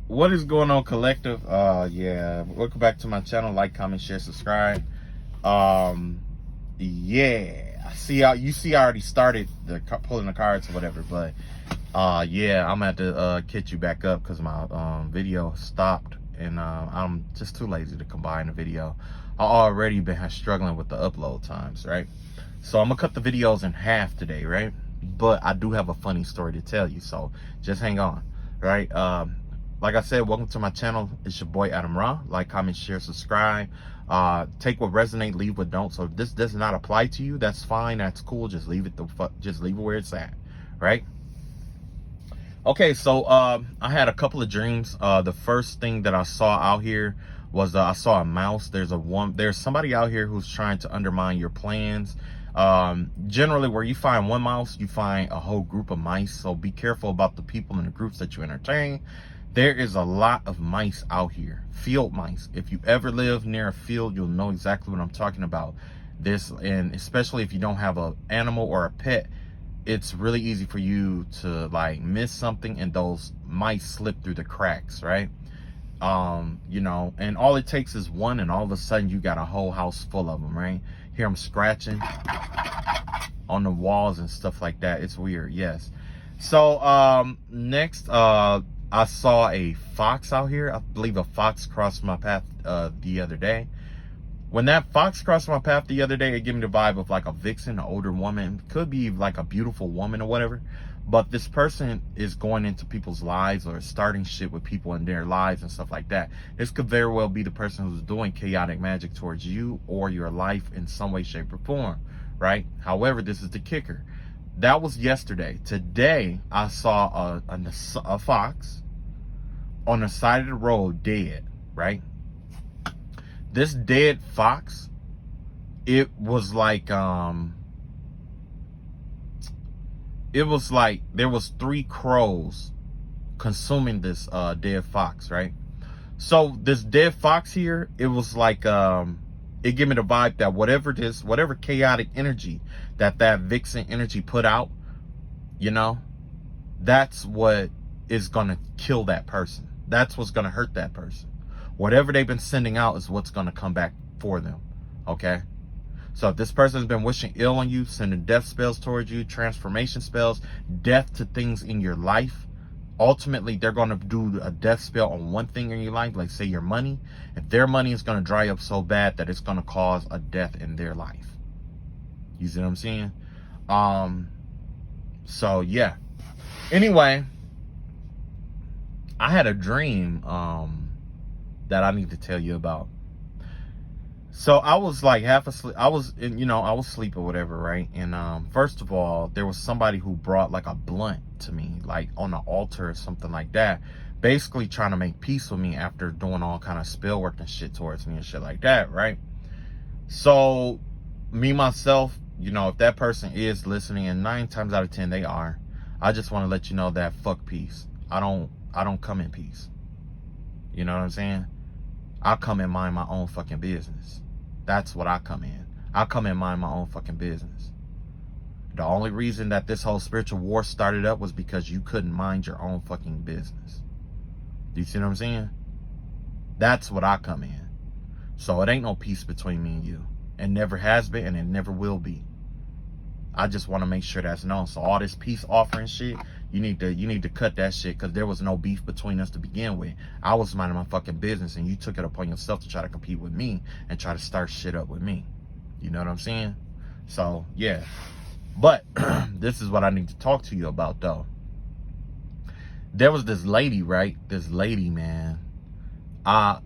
What is going on, collective? Yeah, welcome back to my channel. Like, comment, share, subscribe. Yeah, I see how you see I already started the pulling the cards or whatever, but yeah, I'm gonna have to catch you back up because my video stopped, and I'm just too lazy to combine the video. I already been struggling with the upload times, right? So I'm gonna cut the videos in half today, right? But I do have a funny story to tell you, so just hang on, right? Like I said, welcome to my channel. It's your boy Adam Ra. Like, comment, share, subscribe. Take what resonate, leave what don't. So if this does not apply to you, that's fine, that's cool. Just leave it just leave it where it's at, right? Okay, so I had a couple of dreams. The first thing that I saw out here was I saw a mouse. There's somebody out here who's trying to undermine your plans. Generally, where you find one mouse, you find a whole group of mice. So be careful about the people and the groups that you entertain. There is a lot of mice out here, field mice. If you ever live near a field, you'll know exactly what I'm talking about. And especially if you don't have an animal or a pet, it's really easy for you to like miss something and those mice slip through the cracks, right? You know, and all it takes is one, and all of a sudden you got a whole house full of them, right? Hear them scratching on the walls and stuff like that. It's weird, yes. So next, I saw a fox out here. I believe a fox crossed my path the other day. When that fox crossed my path the other day, it gave me the vibe of like a vixen, an older woman. Could be like a beautiful woman or whatever. But this person is going into people's lives or starting shit with people in their lives and stuff like that. This could very well be the person who's doing chaotic magic towards you or your life in some way, shape, or form, right? However, this is the kicker. That was yesterday. Today, I saw a fox on the side of the road dead, right? This dead fox, it was like there was 3 crows consuming this dead fox, right? So this dead fox here, it was like it gave me the vibe that whatever chaotic energy that vixen energy put out, you know, that's what is gonna kill that person. That's what's gonna hurt that person. Whatever they've been sending out is what's going to come back for them, okay? So if this person has been wishing ill on you, sending death spells towards you, transformation spells, death to things in your life, ultimately they're going to do a death spell on one thing in your life, like say your money. If their money is going to dry up so bad that it's going to cause a death in their life. You see what I'm saying? So yeah. Anyway, I had a dream that I need to tell you about. So I was like half asleep. I was asleep or whatever, right? And first of all, there was somebody who brought like a blunt to me, like on the altar or something like that, basically trying to make peace with me after doing all kind of spell work and shit towards me and shit like that, right? So me myself, you know, if that person is listening, and 9 times out of 10 they are, I just want to let you know that fuck peace. I don't come in peace. You know what I'm saying? I come and mind my own fucking business. That's what I come in. I come and mind my own fucking business. The only reason that this whole spiritual war started up was because you couldn't mind your own fucking business. Do you see what I'm saying? That's what I come in. So it ain't no peace between me and you. It never has been, and it never will be. I just want to make sure that's known. So all this peace offering shit, you need to cut that shit, because there was no beef between us to begin with. I was minding my fucking business, and you took it upon yourself to try to compete with me and try to start shit up with me. You know what I'm saying? So yeah. But this is what I need to talk to you about though. There was this lady, right? This lady, man. I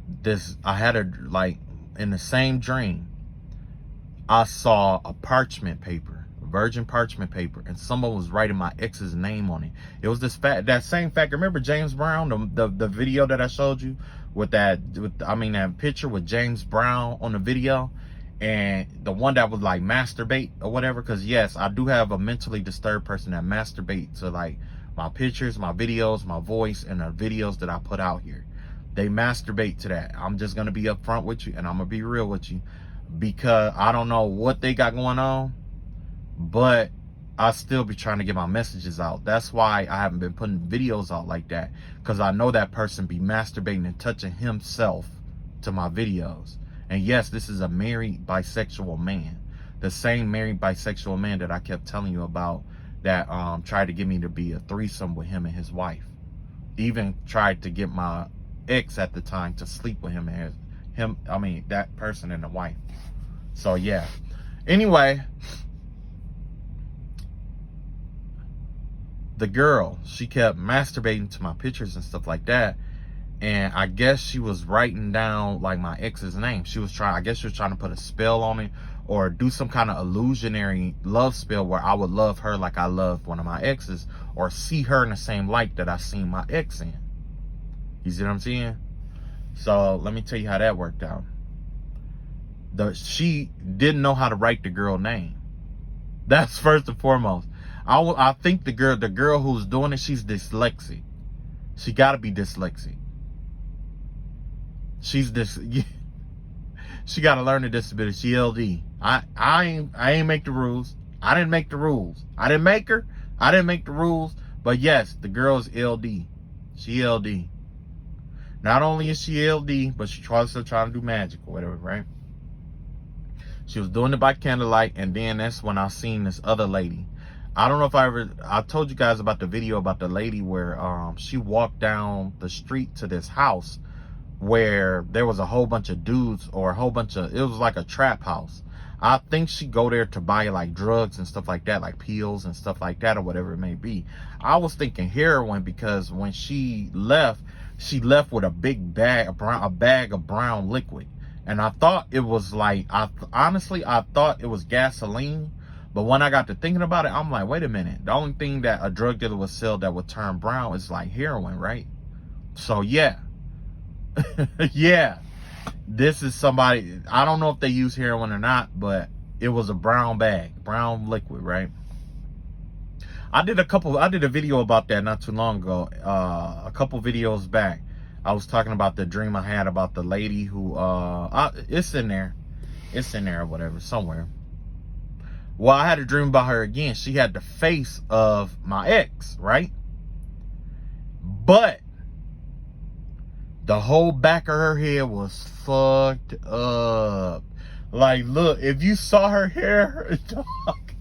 had her like in the same dream. I saw a parchment paper. Virgin parchment paper, and someone was writing my ex's name on it. It was that same fact. Remember James Brown, the video that I showed you with that picture with James Brown on the video, and the one that was like masturbate or whatever. Because yes, I do have a mentally disturbed person that masturbate to like my pictures, my videos, my voice, and the videos that I put out here. They masturbate to that. I'm just gonna be upfront with you, and I'm gonna be real with you, because I don't know what they got going on. But I still be trying to get my messages out. That's why I haven't been putting videos out like that, because I know that person be masturbating and touching himself to my videos. And yes, this is a married bisexual man, the same married bisexual man that I kept telling you about, that tried to get me to be a threesome with him and his wife. Even tried to get my ex at the time to sleep with him and that person and the wife. So yeah. Anyway, the girl, she kept masturbating to my pictures and stuff like that. And I guess she was writing down like my ex's name. I guess she was trying to put a spell on it, or do some kind of illusionary love spell where I would love her like I loved one of my exes, or see her in the same light that I seen my ex in. You see what I'm saying? So let me tell you how that worked out. She didn't know how to write the girl name. That's first and foremost. I think the girl who's doing it, she's dyslexic. She got to be dyslexic. She got to learn the disability. She LD. I ain't make the rules. I didn't make the rules. I didn't make her. I didn't make the rules. But yes, the girl is LD. She LD. Not only is she LD, but she also trying to do magic or whatever, right? She was doing it by candlelight, and then that's when I seen this other lady. I don't know if I told you guys about the video about the lady where she walked down the street to this house where there was a whole bunch of dudes, or it was like a trap house. I think she go there to buy like drugs and stuff like that, like pills and stuff like that, or whatever it may be. I was thinking heroin, because when she left with a big bag, a bag of brown liquid. And I thought it was like, honestly, I thought it was gasoline. But when I got to thinking about it, I'm like, wait a minute. The only thing that a drug dealer would sell that would turn brown is like heroin, right? So yeah. Yeah. This is somebody, I don't know if they use heroin or not, but it was a brown bag, brown liquid, right? I did a video about that not too long ago. A couple videos back. I was talking about the dream I had about the lady who, it's in there or whatever, somewhere. Well, I had a dream about her again. She had the face of my ex, right? But the whole back of her head was fucked up. Like, look, if you saw her hair, dog,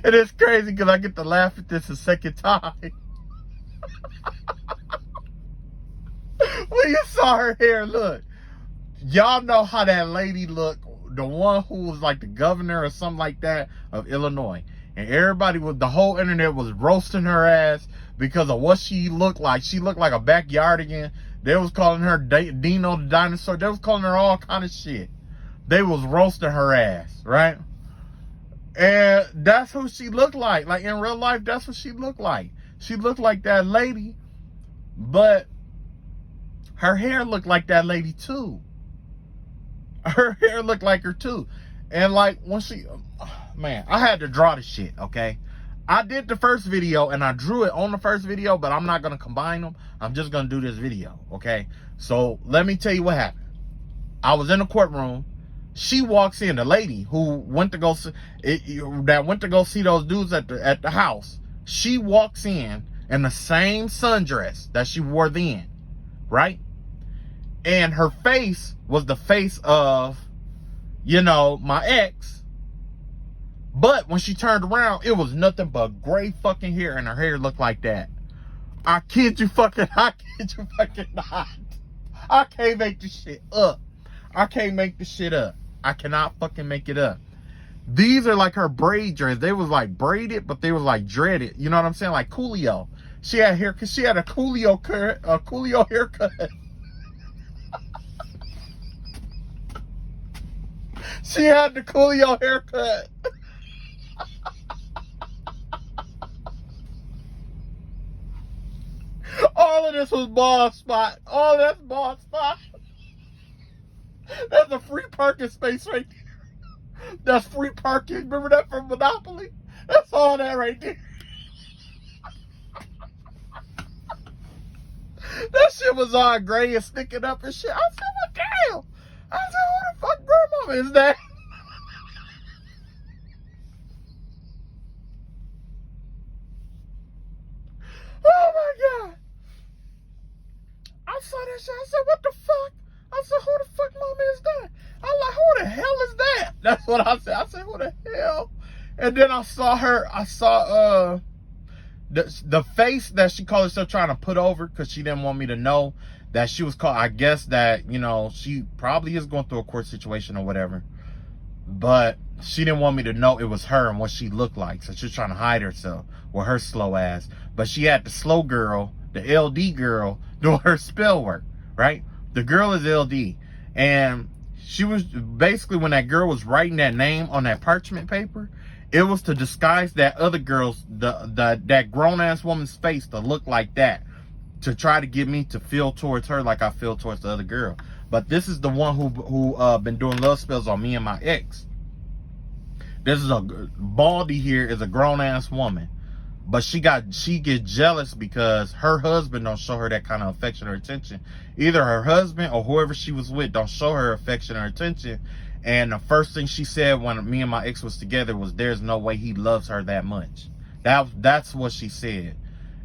it is crazy because I get to laugh at this a second time. When you saw her hair, look, y'all know how that lady looked, the one who was like the governor or something like that of Illinois, and the whole internet was roasting her ass because of what she looked like. She looked like a backyardigan. They was calling her Dino the dinosaur. They was calling her all kind of shit. They was roasting her ass, right? And that's who she looked like. Like in real life, that's what she looked like. She looked like that lady, but her hair looked like that lady too. Her hair looked like her too. And like when man, I had to draw the shit, okay? I did the first video and I drew it on the first video, but I'm not going to combine them. I'm just going to do this video, okay? So let me tell you what happened. I was in the courtroom. She walks in, the lady who went to go see those dudes at the house. She walks in the same sundress that she wore then, right? And her face was the face of, my ex. But when she turned around, it was nothing but gray fucking hair, and her hair looked like that. I kid you fucking not. I can't make this shit up. I cannot fucking make it up. These are like her braid dreads. They was like braided, but they was like dreaded. You know what I'm saying? Like Coolio. She had hair, cause she had a Coolio haircut. She had the Coolio haircut. All of this was bald spot. All that's bald spot. That's a free parking space right there. That's free parking. Remember that from Monopoly? That's all that right there. That shit was all gray and sticking up and shit. I said, what the hell? I said, who the fuck grandma is that? I saw that shit. I said, what the fuck? I said, who the fuck momma is that? I'm like, who the hell is that? That's what I said. I said, who the hell? And then I saw her. I saw the face that she called herself trying to put over because she didn't want me to know that she was called. I guess that, you know, she probably is going through a court situation or whatever. But she didn't want me to know it was her and what she looked like. So she was trying to hide herself with her slow ass. But she had the slow girl, the LD girl, doing her spell work, right? The girl is LD. And she was basically, when that girl was writing that name on that parchment paper, it was to disguise that other girl's, that grown-ass woman's face to look like that, to try to get me to feel towards her like I feel towards the other girl. But this is the one who been doing love spells on me and my ex. This is a Baldy here is a grown-ass woman. But she gets jealous because her husband don't show her that kind of affection or attention. Either her husband or whoever she was with don't show her affection or attention. And the first thing she said when me and my ex was together was, there's no way he loves her that much. That's what she said.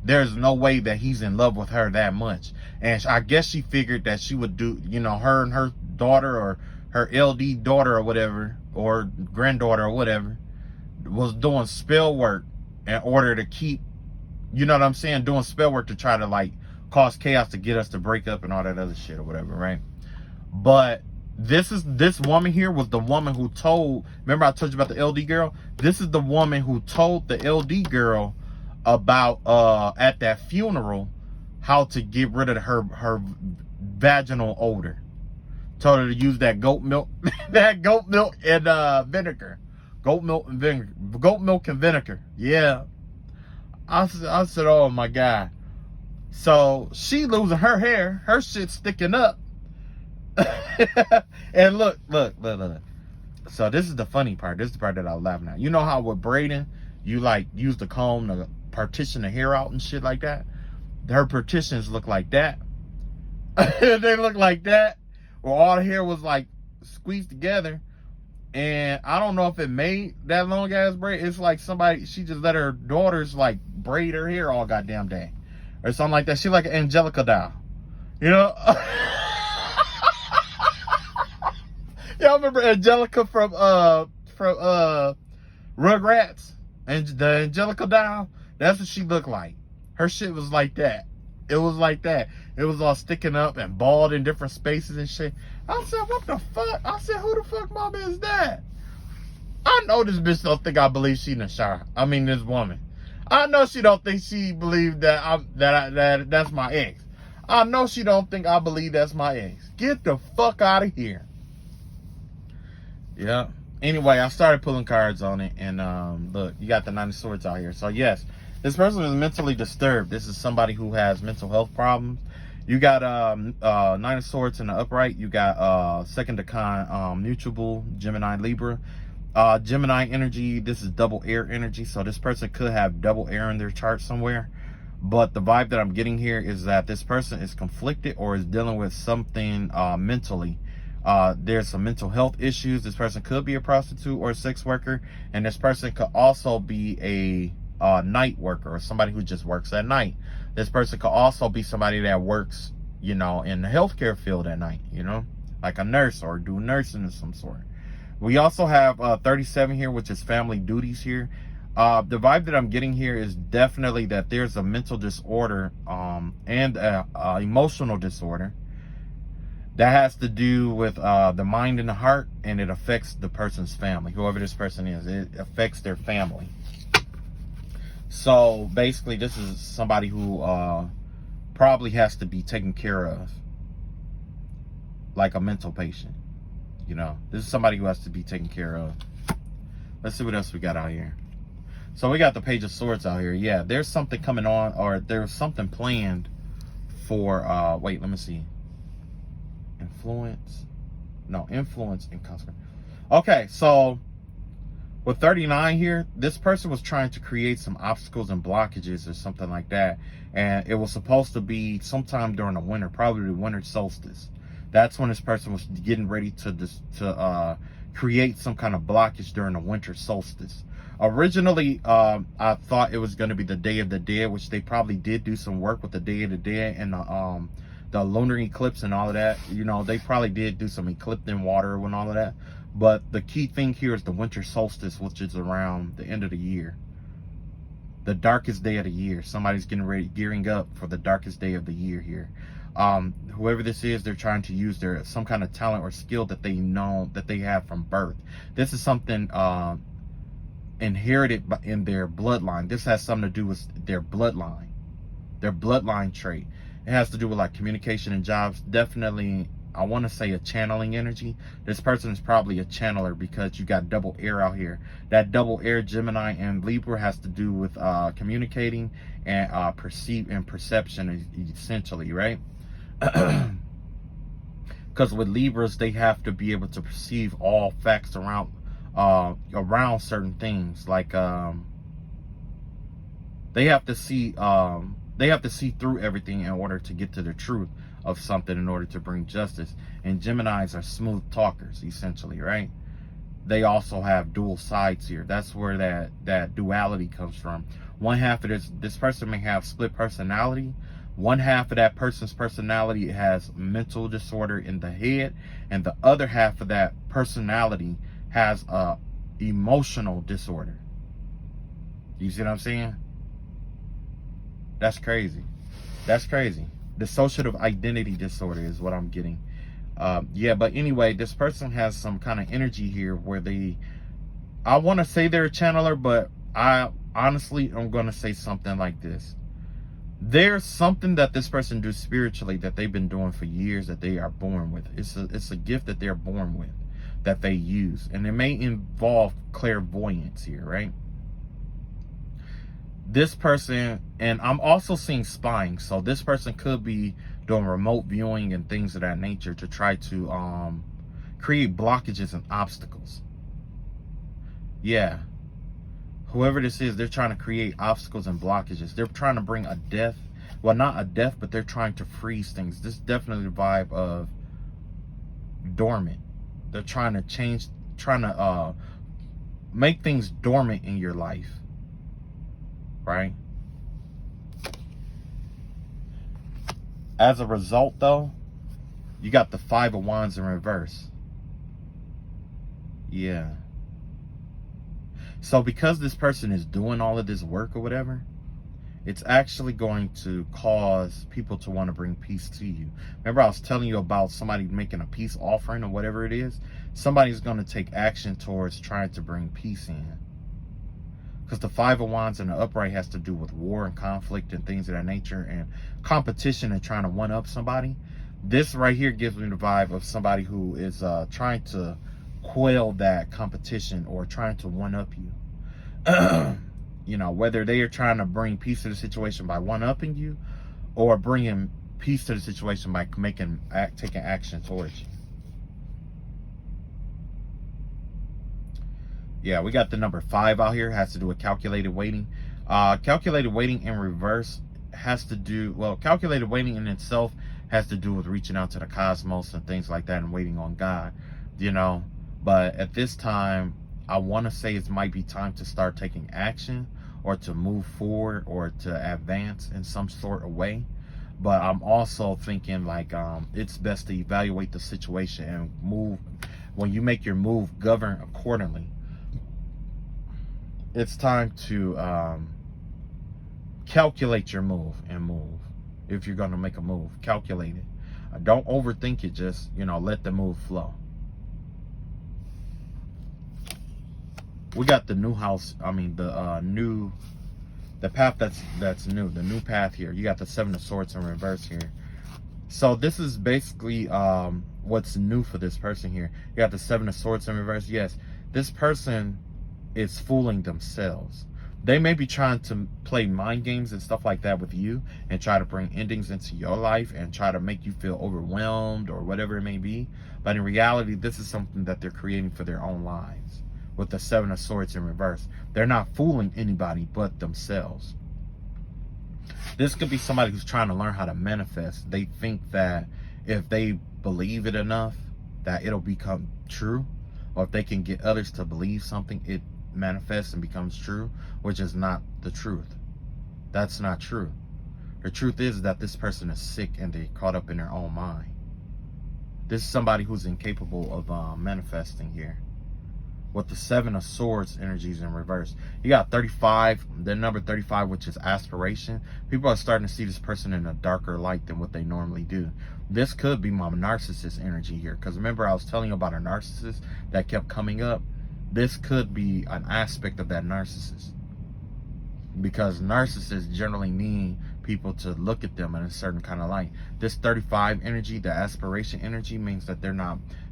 There's no way that he's in love with her that much. And I guess she figured that she would do, you know, her and her daughter or her LD daughter or whatever, or granddaughter or whatever, was doing spell work in order to keep, you know what I'm saying, doing spell work to try to like cause chaos to get us to break up and all that other shit or whatever, right? But this woman here was the woman who told, remember I told you about the LD girl? This is the woman who told the LD girl about at that funeral how to get rid of her vaginal odor. Told her to use that goat milk, that goat milk and vinegar. Goat milk and vinegar. Goat milk and vinegar. Yeah. I said, oh my God. So she losing her hair. Her shit sticking up. And look. So this is the funny part. This is the part that I laugh at. You know how with braiding, you like use the comb to partition the hair out and shit like that? Her partitions look like that. They look like that. Where all the hair was like squeezed together. And I don't know if it made that long ass braid. It's like somebody, she just let her daughters like braid her hair all goddamn day. Or something like that. She like an Angelica doll. You know? Y'all remember Angelica from Rugrats? And the Angelica doll? That's what she looked like. Her shit was like that. It was like that. It was all sticking up and bald in different spaces and shit. I said, what the fuck? I said, who the fuck mama is that? I know this bitch don't think I believe she in the shower. I mean, this woman. I know she don't think she believed that that's my ex. I know she don't think I believe that's my ex. Get the fuck out of here. Yeah. Anyway, I started pulling cards on it, and look, you got the Nine of Swords out here. So yes, this person is mentally disturbed. This is somebody who has mental health problems. You got Nine of Swords in the upright. You got second decan, mutable, Gemini, Libra. Gemini energy, this is double air energy. So this person could have double air in their chart somewhere. But the vibe that I'm getting here is that this person is conflicted or is dealing with something mentally. There's some mental health issues. This person could be a prostitute or a sex worker. And this person could also be a night worker or somebody who just works at night. This person could also be somebody that works, you know, in the healthcare field at night, you know, like a nurse or do nursing of some sort. We also have 37 here, which is family duties here. The vibe that I'm getting here is definitely that there's a mental disorder and a emotional disorder that has to do with the mind and the heart, and it affects the person's family, whoever this person is. It affects their family. So basically, this is somebody who probably has to be taken care of, like a mental patient. You know, this is somebody who has to be taken care of. Let's see what else we got out here. So we got the Page of Swords out here. Yeah, there's something coming on, or there's something planned for, wait, let me see. Influence. No, influence and consequence. Okay, so with 39 here, this person was trying to create some obstacles and blockages or something like that. And it was supposed to be sometime during the winter, probably the winter solstice. That's when this person was getting ready to create some kind of blockage during the winter solstice. Originally, I thought it was going to be the Day of the Dead, which they probably did do some work with the Day of the Dead and the the lunar eclipse and all of that, you know, they probably did do some eclipsing water and all of that. But the key thing here is the winter solstice, which is around the end of the year. The darkest day of the year. Somebody's getting ready, gearing up for the darkest day of the year here. Whoever this is, they're trying to use some kind of talent or skill that they know that they have from birth. This is something inherited in their bloodline. This has something to do with their bloodline trait. It has to do with like communication and jobs. Definitely, I want to say a channeling energy. This person is probably a channeler because you got double air out here. That double air, Gemini and Libra, has to do with communicating and perception, essentially, right? Because with Libras, they have to be able to perceive all facts around certain things. Like they have to see through everything in order to get to the truth of something, in order to bring justice. And Geminis are smooth talkers, essentially, right? They also have dual sides here. That's where that duality comes from. One half of this person may have split personality. One half of that person's personality has mental disorder in the head, and the other half of that personality has a emotional disorder. You see what I'm saying? That's crazy. That's crazy. Dissociative identity disorder is what I'm getting. Yeah, but anyway, this person has some kind of energy here where I want to say they're a channeler, but I honestly am going to say something like this. There's something that this person does spiritually that they've been doing for years, that they are born with. It's a gift that they're born with, that they use. And it may involve clairvoyance here, right? This person, and I'm also seeing spying, so this person could be doing remote viewing and things of that nature to try to create blockages and obstacles. Yeah, whoever this is, they're trying to create obstacles and blockages. They're trying to bring a death, well, not a death, but they're trying to freeze things. This is definitely the vibe of dormant. They're trying to make things dormant in your life, right? As a result, though, you got the 5 of Wands in reverse. Yeah. So because this person is doing all of this work or whatever, it's actually going to cause people to want to bring peace to you. Remember I was telling you about somebody making a peace offering or whatever it is? Somebody's going to take action towards trying to bring peace in. Because the 5 of Wands in the upright has to do with war and conflict and things of that nature, and competition and trying to one-up somebody. This right here gives me the vibe of somebody who is trying to quell that competition or trying to one-up you. You know, whether they are trying to bring peace to the situation by one-upping you, or bringing peace to the situation by taking action towards you. Yeah, we got the number 5 out here. Has to do with calculated waiting. Calculated waiting in reverse has to do, well, calculated waiting in itself has to do with reaching out to the cosmos and things like that and waiting on God, you know. But at this time, I want to say it might be time to start taking action, or to move forward, or to advance in some sort of way. But I'm also thinking like it's best to evaluate the situation and move. When you make your move, govern accordingly. It's time to calculate your move and move. If you're going to make a move, calculate it. Don't overthink it. Just, you know, let the move flow. We got the new house. I mean, the path that's new. The new path here. You got the 7 of Swords in reverse here. So this is basically what's new for this person here. You got the 7 of Swords in reverse. Yes, this person is fooling themselves. They may be trying to play mind games and stuff like that with you and try to bring endings into your life and try to make you feel overwhelmed or whatever it may be. But in reality, this is something that they're creating for their own lives. With the 7 of Swords in reverse, they're not fooling anybody but themselves. This could be somebody who's trying to learn how to manifest. They think that if they believe it enough, that it'll become true. Or if they can get others to believe something, it manifests and becomes true, which is not the truth. That's not true. The truth is that this person is sick and they're caught up in their own mind. This is somebody who's incapable of manifesting here. With the 7 of Swords energies in reverse. You got 35, the number 35, which is aspiration. People are starting to see this person in a darker light than what they normally do. This could be my narcissist energy here. Because remember, I was telling you about a narcissist that kept coming up. This could be an aspect of that narcissist. Because narcissists generally need people to look at them in a certain kind of light. This 35 energy, the aspiration energy, means that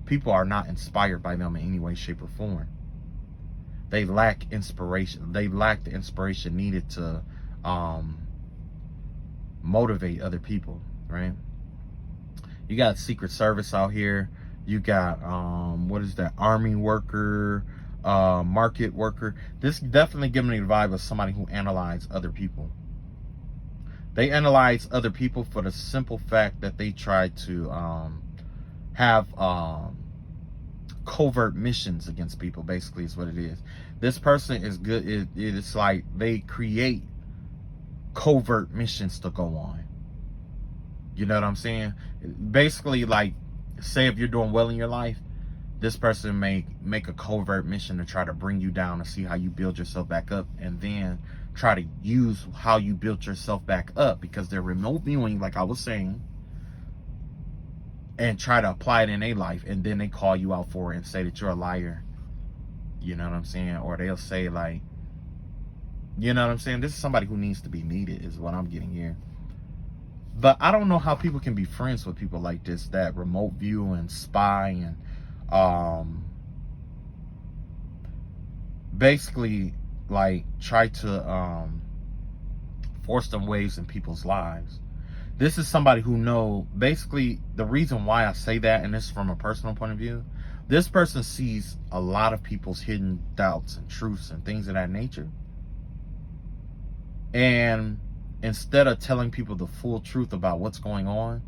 people are not inspired by them in any way, shape, or form. They lack inspiration. They lack the inspiration needed to motivate other people, right? You got Secret Service out here. You got, what is that? Army worker, market worker. This definitely giving me the vibe of somebody who analyzes other people. They analyze other people for the simple fact that they try to have covert missions against people, basically is what it is. This person is good. It's like they create covert missions to go on. You know what I'm saying? Basically, like, say if you're doing well in your life, this person may make a covert mission to try to bring you down to see how you build yourself back up, and then try to use how you built yourself back up, because they're remote viewing, like I was saying, and try to apply it in their life, and then they call you out for it and say that you're a liar. You know what I'm saying? Or they'll say, like, you know what I'm saying? This is somebody who needs to be needed, is what I'm getting here. But I don't know how people can be friends with people like this, that remote view and spy and basically like try to force them ways in people's lives. This is somebody who know, basically the reason why I say that, and this is from a personal point of view, this person sees a lot of people's hidden doubts and truths and things of that nature. And instead of telling people the full truth about what's going on,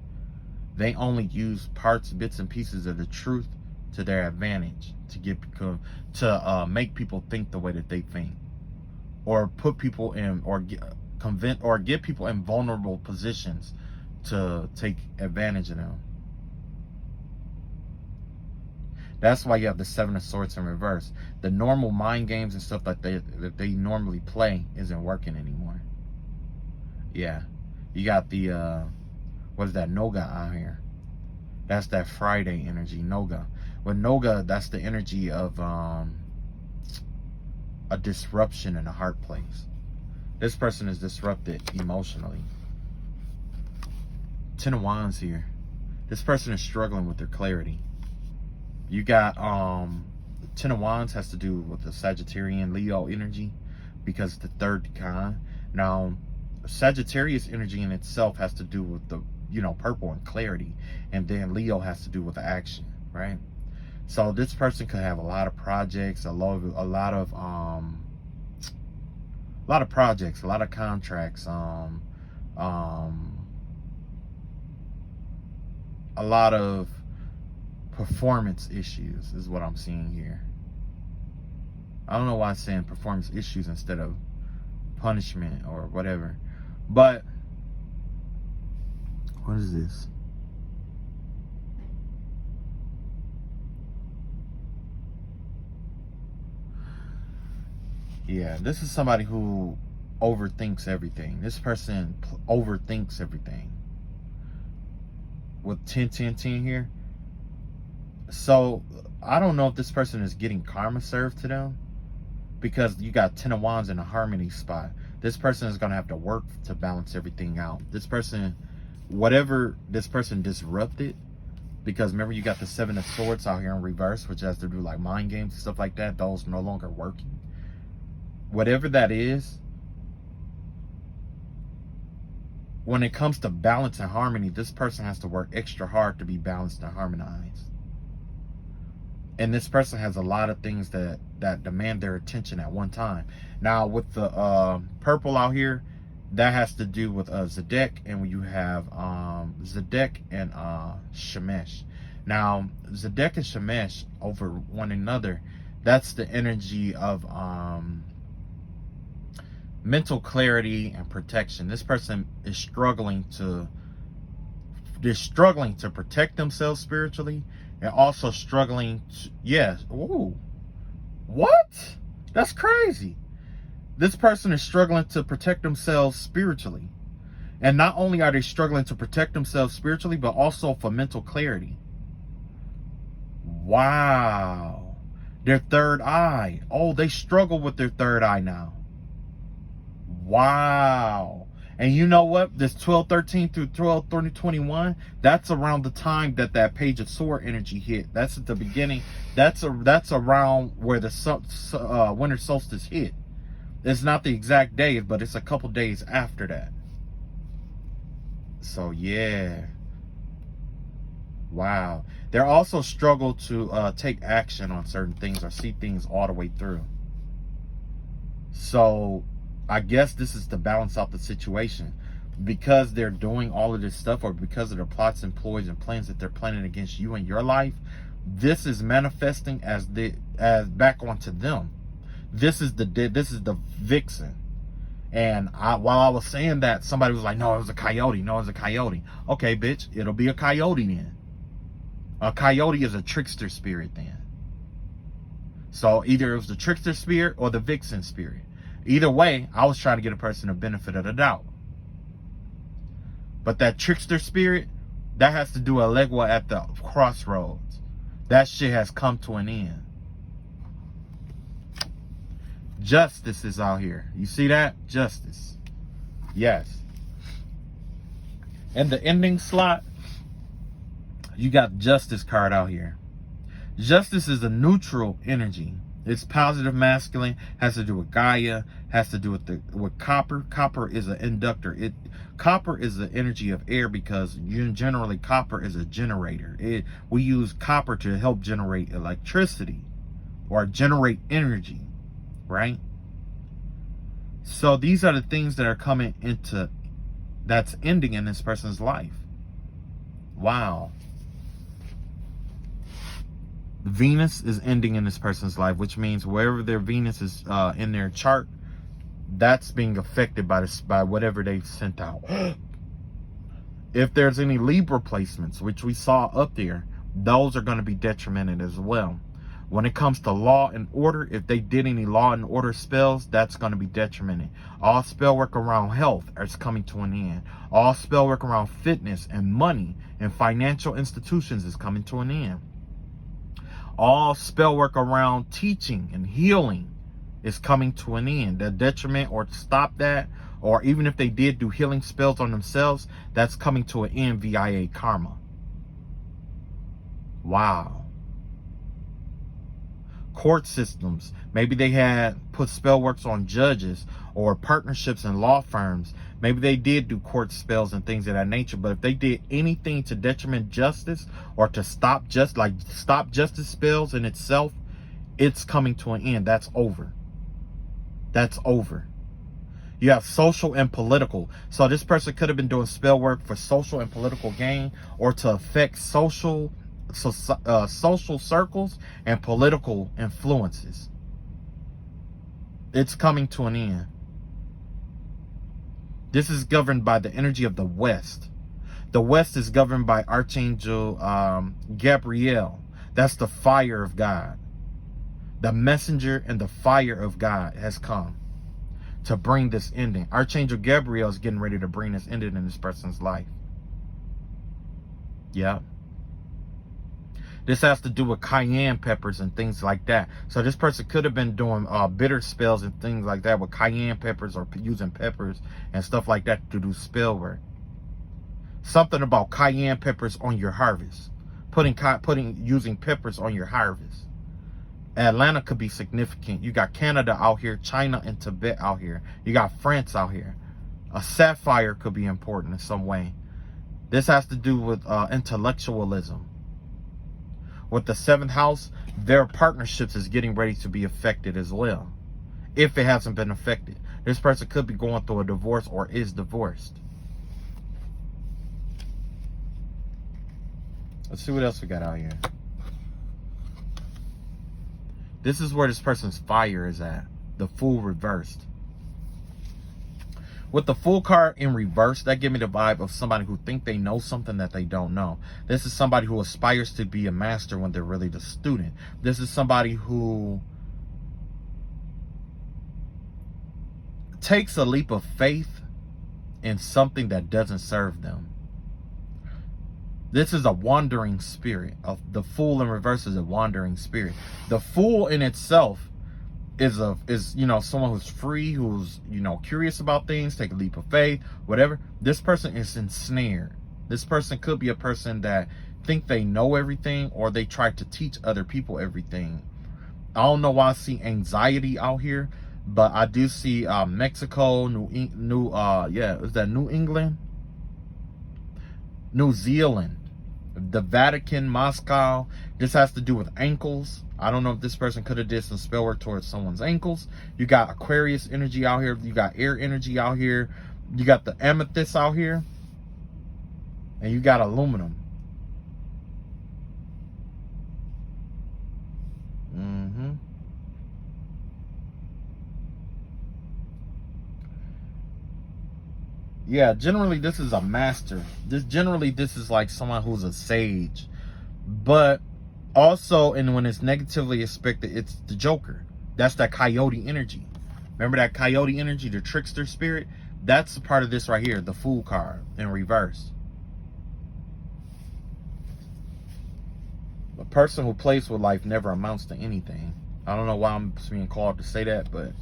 they only use parts, bits, and pieces of the truth to their advantage to make people think the way that they think, or put people in, or get people in vulnerable positions to take advantage of them. That's why you have the 7 of Swords in reverse. The normal mind games and stuff that they normally play isn't working anymore. Yeah, you got the what is that, Noga out here? That's that Friday energy, Noga. With Noga, that's the energy of a disruption in a heart place. This person is disrupted emotionally. 10 of Wands here. This person is struggling with their clarity. You got 10 of Wands has to do with the Sagittarian Leo energy, because it's the third decan. Now, Sagittarius energy in itself has to do with the, purple and clarity, and then Leo has to do with the action, right? So this person could have a lot of projects, a lot of projects, a lot of contracts, a lot of performance issues is what I'm seeing here. I don't know why I'm saying performance issues instead of punishment or whatever. But what is this? Yeah, this is somebody who overthinks everything. This person overthinks everything. With 10, 10, 10 here. So, I don't know if this person is getting karma served to them, because you got 10 of Wands in a harmony spot. This person is going to have to work to balance everything out. This person, whatever this person disrupted, because remember you got the 7 of Swords out here in reverse, which has to do like mind games and stuff like that. Those no longer working. Whatever that is, when it comes to balance and harmony, this person has to work extra hard to be balanced and harmonized. And this person has a lot of things that demand their attention at one time. Now, with the purple out here, that has to do with Zedek, and when you have Zedek and Shemesh. Now, Zedek and Shemesh over one another, that's the energy of mental clarity and protection. This person is struggling to protect themselves spiritually, and also struggling to, yes, ooh, what? That's crazy. This person is struggling to protect themselves spiritually. And not only are they struggling to protect themselves spiritually, but also for mental clarity. Wow. Their third eye. Oh, they struggle with their third eye now. Wow. And you know what? This 12-13 through 12-21, that's around the time that Page of Sword energy hit. That's at the beginning. That's around where the winter solstice hit. It's not the exact day, but it's a couple days after that. So yeah. Wow. They also struggle to take action on certain things or see things all the way through. So I guess this is to balance out the situation. Because they're doing all of this stuff, or because of the plots and ploys and plans that they're planning against you and your life, this is manifesting as back onto them. This is the vixen. And while I was saying that, somebody was like, no, it was a coyote. No, it was a coyote. Okay, bitch, it'll be a coyote then. A coyote is a trickster spirit then. So either it was the trickster spirit or the vixen spirit. Either way, I was trying to get a person the benefit of the doubt. But that trickster spirit, that has to do a legua at the crossroads. That shit has come to an end. Justice is out here. You see that? Justice. Yes. In the ending slot, you got Justice card out here. Justice is a neutral energy. It's positive masculine, has to do with Gaia, has to do with copper. Copper is an inductor. Copper is the energy of air because generally copper is a generator. We use copper to help generate electricity or generate energy, right? So these are the things that are coming into, that's ending in this person's life. Wow. Venus is ending in this person's life, which means wherever their Venus is in their chart, that's being affected by whatever they've sent out. If there's any Libra placements, which we saw up there, those are going to be detrimented as well. When it comes to law and order, if they did any law and order spells, that's going to be detrimented. All spell work around health is coming to an end. All spell work around fitness and money and financial institutions is coming to an end. All spell work around teaching and healing is coming to an end. The detriment or to stop that, or even if they did do healing spells on themselves, that's coming to an end via karma. Wow. Court systems. Maybe they had put spell works on judges or partnerships and law firms. Maybe they did do court spells and things of that nature. But if they did anything to detriment justice or to stop justice spells in itself, it's coming to an end. That's over. That's over. You have social and political. So this person could have been doing spell work for social and political gain, or to affect social circles and political influences. It's coming to an end. This is governed by the energy of the West. The West is governed by Archangel Gabriel. That's the fire of God. The messenger and the fire of God has come to bring this ending. Archangel Gabriel is getting ready to bring this ending in this person's life. Yeah. This has to do with cayenne peppers and things like that. So this person could have been doing bitter spells and things like that with cayenne peppers, or using peppers and stuff like that to do spell work. Something about cayenne peppers on your harvest. Using peppers on your harvest. Atlanta could be significant. You got Canada out here, China and Tibet out here. You got France out here. A sapphire could be important in some way. This has to do with intellectualism. With the 7th house, their partnerships is getting ready to be affected as well. If it hasn't been affected. This person could be going through a divorce or is divorced. Let's see what else we got out here. This is where this person's fire is at. The Fool reversed. With the Fool card in reverse, that give me the vibe of somebody who think they know something that they don't know. This is somebody who aspires to be a master when they're really the student. This is somebody who takes a leap of faith in something that doesn't serve them. This is a wandering spirit. The Fool in reverse is a wandering spirit. The Fool in itself is someone who's free, who's curious about things, take a leap of faith, whatever. This person is ensnared. This person could be a person that think they know everything, or they try to teach other people everything. I don't know why I see anxiety out here, but I do see Mexico, is that New England, New Zealand, the Vatican, Moscow. This has to do with ankles. I don't know if this person could have did some spell work towards someone's ankles. You got Aquarius energy out here. You got air energy out here. You got the amethyst out here. And you got aluminum. Yeah, generally this is a master. This is like someone who's a sage. But also, and when it's negatively aspected, it's the Joker. That's that coyote energy. Remember that coyote energy, the trickster spirit? That's a part of this right here, the Fool card in reverse. A person who plays with life never amounts to anything. I don't know why I'm being called to say that, but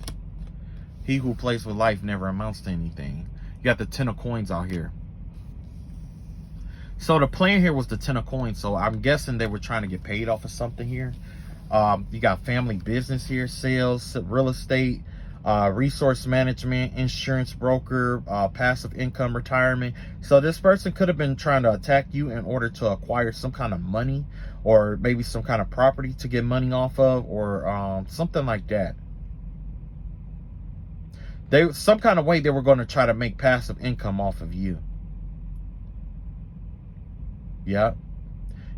he who plays with life never amounts to anything. You got the 10 of coins out here. So the plan here was the 10 of coins. So I'm guessing they were trying to get paid off of something here. You got family business here, sales, real estate, resource management, insurance broker, passive income, retirement. So this person could have been trying to attack you in order to acquire some kind of money, or maybe some kind of property to get money off of, or something like that. Some kind of way they were going to try to make passive income off of you. Yeah.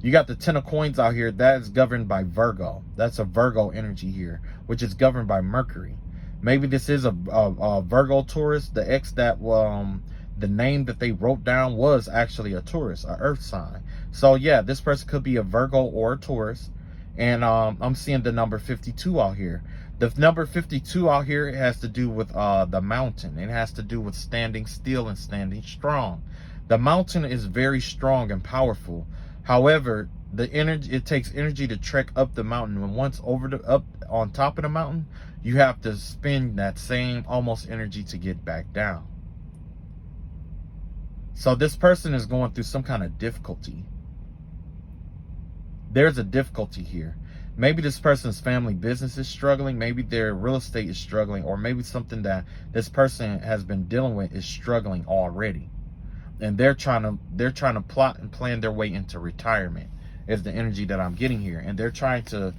You got the 10 of coins out here. That is governed by Virgo. That's a Virgo energy here, which is governed by Mercury. Maybe this is a Virgo Taurus. The X that the name that they wrote down was actually a Taurus, a earth sign. So yeah, this person could be a Virgo or a Taurus. And I'm seeing the number 52 out here. The number 52 out here has to do with the mountain. It has to do with standing still and standing strong. The mountain is very strong and powerful. However, the energy, it takes energy to trek up the mountain. And once up on top of the mountain, you have to spend that same almost energy to get back down. So this person is going through some kind of difficulty. There's a difficulty here. Maybe this person's family business is struggling. Maybe their real estate is struggling. Or maybe something that this person has been dealing with is struggling already. And they're trying to plot and plan their way into retirement, is the energy that I'm getting here. And they're trying to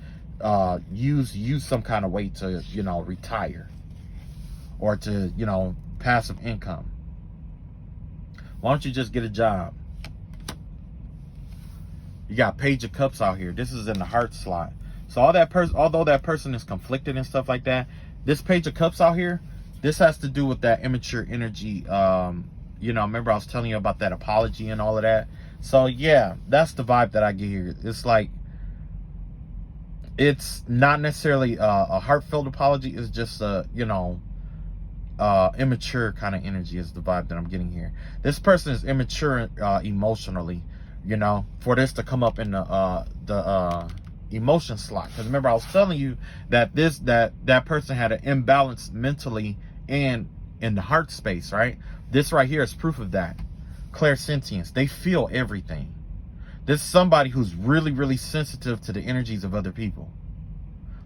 use some kind of way to, retire, or to, passive income. Why don't you just get a job? You got Page of Cups out here. This is in the heart slot. So although that person is conflicted and stuff like that, this Page of Cups out here, this has to do with that immature energy. Remember I was telling you about that apology and all of that. So yeah, that's the vibe that I get here. It's like, it's not necessarily a heartfelt apology. It's just immature kind of energy is the vibe that I'm getting here. This person is immature emotionally, for this to come up in the emotion slot. Because remember I was telling you that that person had an imbalance mentally and in the heart space, right? This right here is proof of that. Clairsentience. They feel everything. This is somebody who's really, really sensitive to the energies of other people.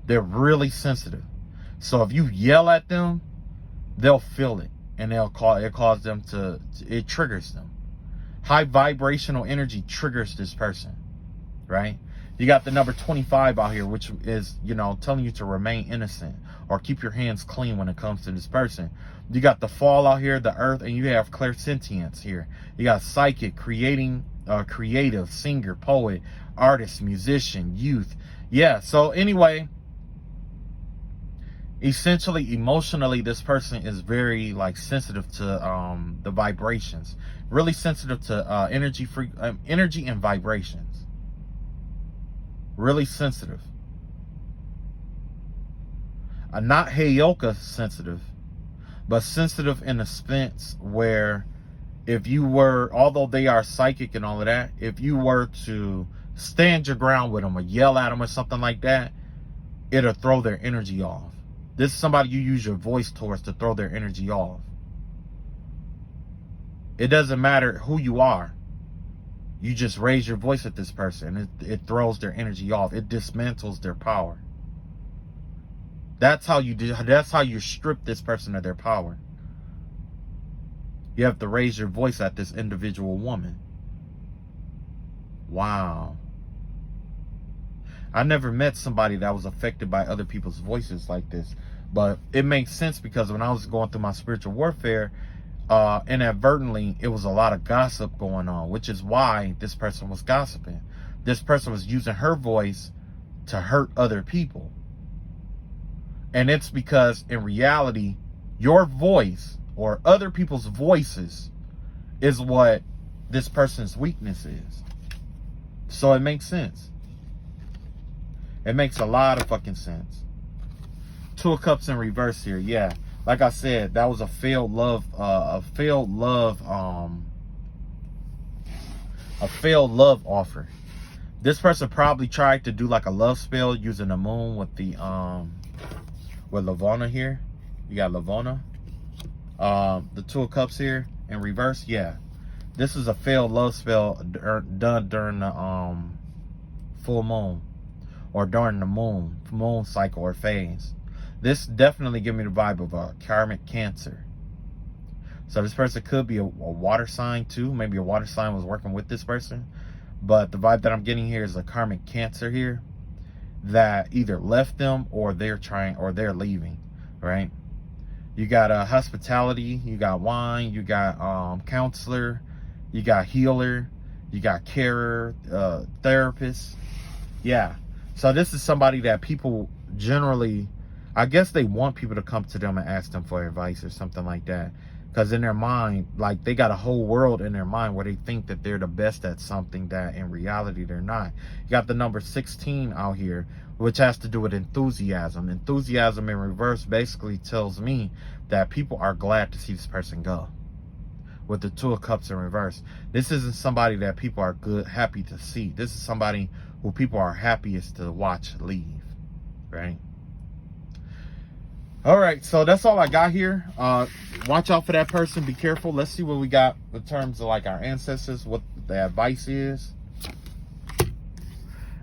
They're really sensitive. So if you yell at them, they'll feel it, and it triggers them. High vibrational energy triggers this person, right? You got the number 25 out here, which is, telling you to remain innocent or keep your hands clean when it comes to this person. You got the fall out here, the earth, and you have clairsentience here. You got psychic, creative, singer, poet, artist, musician, youth. Yeah, so anyway, essentially, emotionally, this person is very like sensitive to the vibrations, really sensitive to energy and vibrations, really sensitive. Not Heyoka sensitive, but sensitive in a sense where if you were, although they are psychic and all of that, if you were to stand your ground with them or yell at them or something like that, it'll throw their energy off. This is somebody you use your voice towards to throw their energy off. It doesn't matter who you are. You just raise your voice at this person. It throws their energy off. It dismantles their power. That's how you do. That's how you strip this person of their power. You have to raise your voice at this individual woman. Wow. I never met somebody that was affected by other people's voices like this. But it makes sense because when I was going through my spiritual warfare, inadvertently, it was a lot of gossip going on, which is why this person was gossiping. This person was using her voice to hurt other people. And it's because in reality, your voice or other people's voices is what this person's weakness is. So it makes sense. It makes a lot of fucking sense. Two of Cups in reverse here. Yeah. Like I said, that was a failed love offer. This person probably tried to do like a love spell using the moon with the with Lavona here. You got Lavona. The Two of Cups here in reverse. Yeah. This is a failed love spell done during the full moon or during the moon cycle or phase. This definitely gives me the vibe of a karmic Cancer. So this person could be a water sign too. Maybe a water sign was working with this person. But the vibe that I'm getting here is a karmic Cancer here that either left them or they're leaving, right? You got hospitality, you got wine, you got counselor, you got healer, you got carer, therapist. Yeah. So this is somebody that people generally, I guess they want people to come to them and ask them for advice or something like that. Because in their mind, like they got a whole world in their mind where they think that they're the best at something that in reality they're not. You got the number 16 out here, which has to do with enthusiasm. Enthusiasm in reverse basically tells me that people are glad to see this person go. With the Two of Cups in reverse, this isn't somebody that people are happy to see. This is somebody who people are happiest to watch leave, right? All right, so that's all I got here. Watch out for that person. Be careful. Let's see what we got in terms of like our ancestors, what the advice is.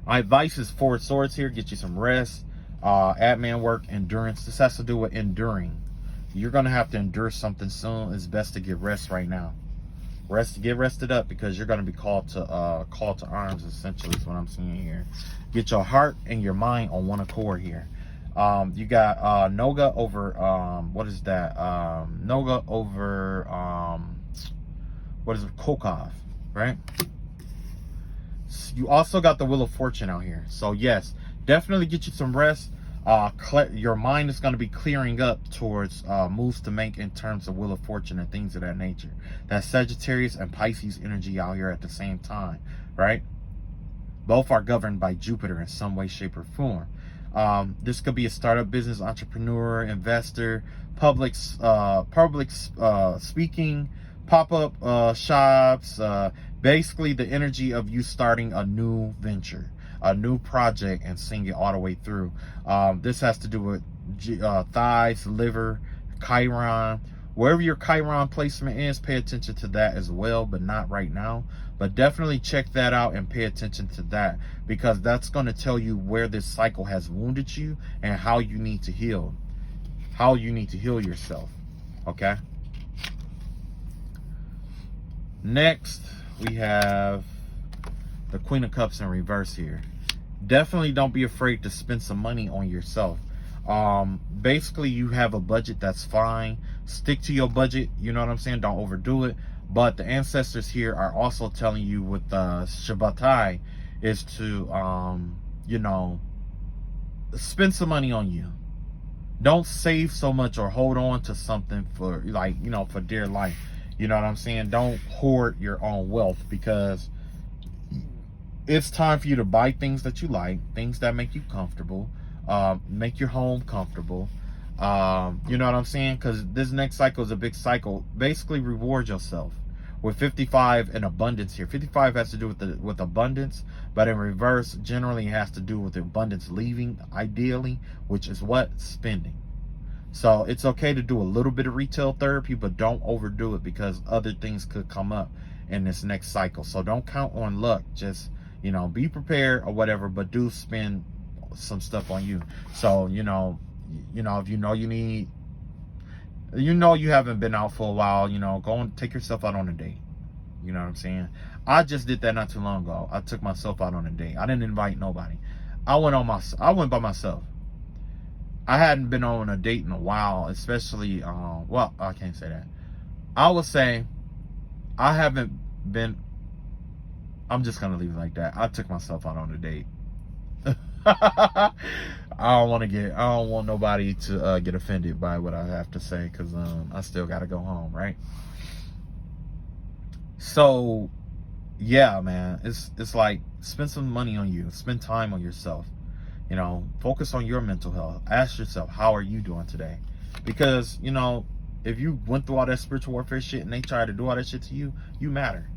My advice is Four of Swords here. Get you some rest, admin work, endurance. This has to do with enduring. You're going to have to endure something soon. It's best to get rest right now. Get rested up because you're going to be called to arms, essentially is what I'm seeing here. Get your heart and your mind on one accord here. You got Noga over what is that? Noga over what is it? Kokov, right? You also got the Wheel of Fortune out here. So yes, definitely get you some rest. Your mind is going to be clearing up towards moves to make in terms of Wheel of Fortune and things of that nature. That's Sagittarius and Pisces energy out here at the same time, right? Both are governed by Jupiter in some way, shape, or form. This could be a startup business, entrepreneur, investor, public speaking, pop-up shops, basically the energy of you starting a new venture, a new project, and seeing it all the way through. This has to do with thighs, liver, Chiron. Wherever your Chiron placement is, pay attention to that as well, but not right now. But definitely check that out and pay attention to that, because that's going to tell you where this cycle has wounded you and how you need to heal. How you need to heal yourself. Okay? Next, we have the Queen of Cups in reverse here. Definitely don't be afraid to spend some money on yourself. Basically, you have a budget, that's fine. Stick to your budget, you know what I'm saying? Don't overdo it. But the ancestors here are also telling you with Shabbatai is to, you know, spend some money on you. Don't save so much or hold on to something for, like, you know, for dear life. You know what I'm saying? Don't hoard your own wealth, because it's time for you to buy things that you like, things that make you comfortable, make your home comfortable. You know what I'm saying? Because this next cycle is a big cycle. Basically, reward yourself. With 55 and abundance here, 55 has to do with abundance, but in reverse, generally it has to do with abundance leaving, ideally, which is what? Spending. So it's okay to do a little bit of retail therapy, but don't overdo it, because other things could come up in this next cycle. So don't count on luck. Just, you know, be prepared or whatever, but do spend some stuff on you. So, you know, if you know you need, you know, you haven't been out for a while, you know, go and take yourself out on a date. You know what I'm saying? I just did that not too long ago. I took myself out on a date. I didn't invite nobody. I went by myself. I hadn't been on a date in a while, especially, well, I can't say that. I would say I haven't been, I'm just going to leave it like that. I took myself out on a date. I don't want nobody to get offended by what I have to say, because I still got to go home, right? So, yeah, man, it's like, spend some money on you, spend time on yourself. You know, focus on your mental health. Ask yourself, how are you doing today? Because, you know, if you went through all that spiritual warfare shit and they tried to do all that shit to you, you matter.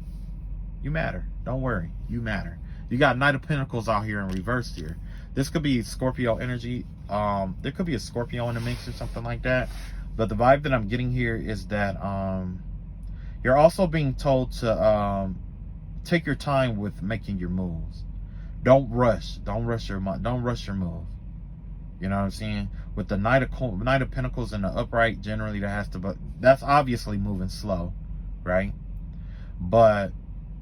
You matter. Don't worry. You matter. You got Knight of Pentacles out here in reverse here. This could be Scorpio energy. There could be a Scorpio in the mix or something like that. But the vibe that I'm getting here is that you're also being told to take your time with making your moves. Don't rush. Don't rush your move. You know what I'm saying? With the Knight of Pentacles in the upright, generally that's obviously moving slow, right? But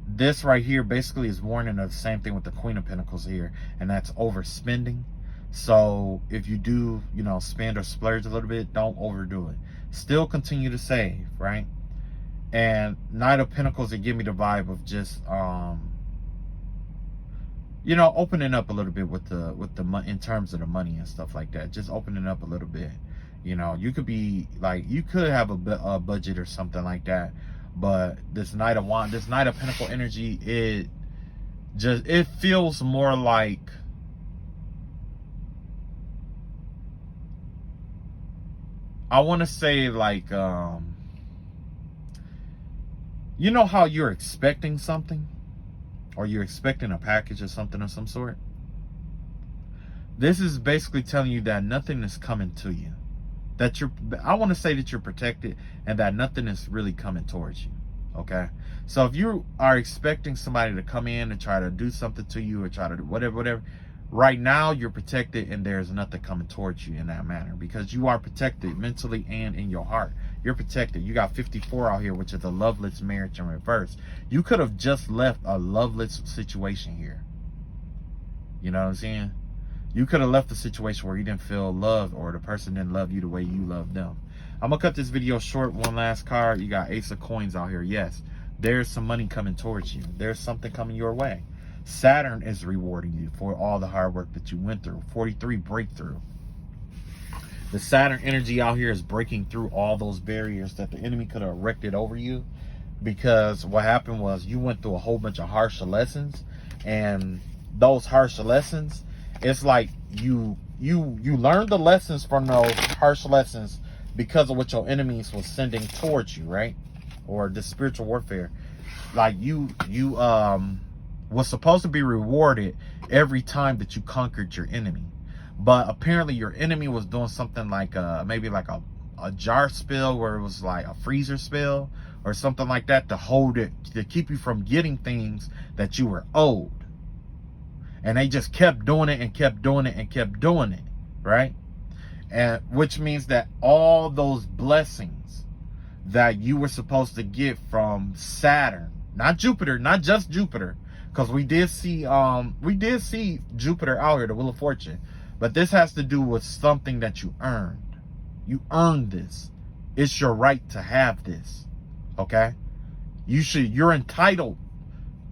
this right here basically is warning of the same thing with the Queen of Pentacles here, and that's overspending. So if you do, you know, spend or splurge a little bit, don't overdo it. Still continue to save, right? And Knight of Pentacles, they give me the vibe of just you know, opening up a little bit with the in terms of the money and stuff like that. Just opening up a little bit. You know, you could be like, you could have a budget or something like that, but this Knight of Pentacle energy, it feels more like, I want to say, like, you know how you're expecting something, or you're expecting a package or something of some sort? This is basically telling you that nothing is coming to you. That I want to say that you're protected, and that nothing is really coming towards you. Okay? So if you are expecting somebody to come in and try to do something to you, or try to do whatever, right now you're protected, and there's nothing coming towards you in that manner, because you are protected mentally and in your heart. You're protected. You got 54 out here, which is a loveless marriage in reverse. You could have just left a loveless situation here. You know what I'm saying? You could have left a situation where you didn't feel loved, or the person didn't love you the way you loved them. I'm going to cut this video short. One last card. You got Ace of Coins out here. Yes, there's some money coming towards you. There's something coming your way. Saturn is rewarding you for all the hard work that you went through. 43 breakthrough. The Saturn energy out here is breaking through all those barriers that the enemy could have erected over you, because what happened was you went through a whole bunch of harsh lessons, and those harsh lessons, it's like you learned the lessons from those harsh lessons because of what your enemies was sending towards you, right? Or the spiritual warfare. Like you was supposed to be rewarded every time that you conquered your enemy. But apparently your enemy was doing something like maybe like a jar spill, where it was like a freezer spill or something like that, to hold it, to keep you from getting things that you were owed. And they just kept doing it and kept doing it and kept doing it, right? And which means that all those blessings that you were supposed to get from Saturn, not Jupiter, not just Jupiter, because we did see Jupiter out here, the Wheel of Fortune. But this has to do with something that you earned. You earned this. It's your right to have this. Okay? You're entitled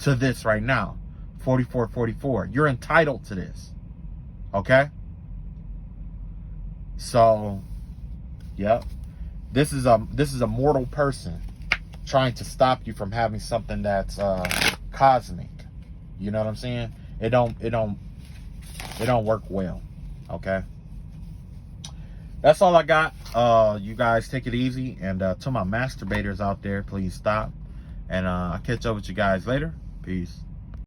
to this right now. 4444. You're entitled to this. Okay? So, yep. This is a mortal person trying to stop you from having something that's cosmic. You know what I'm saying? It don't work well. Okay. That's all I got. You guys take it easy, and to my masturbators out there, please stop. And I'll catch up with you guys later. Peace.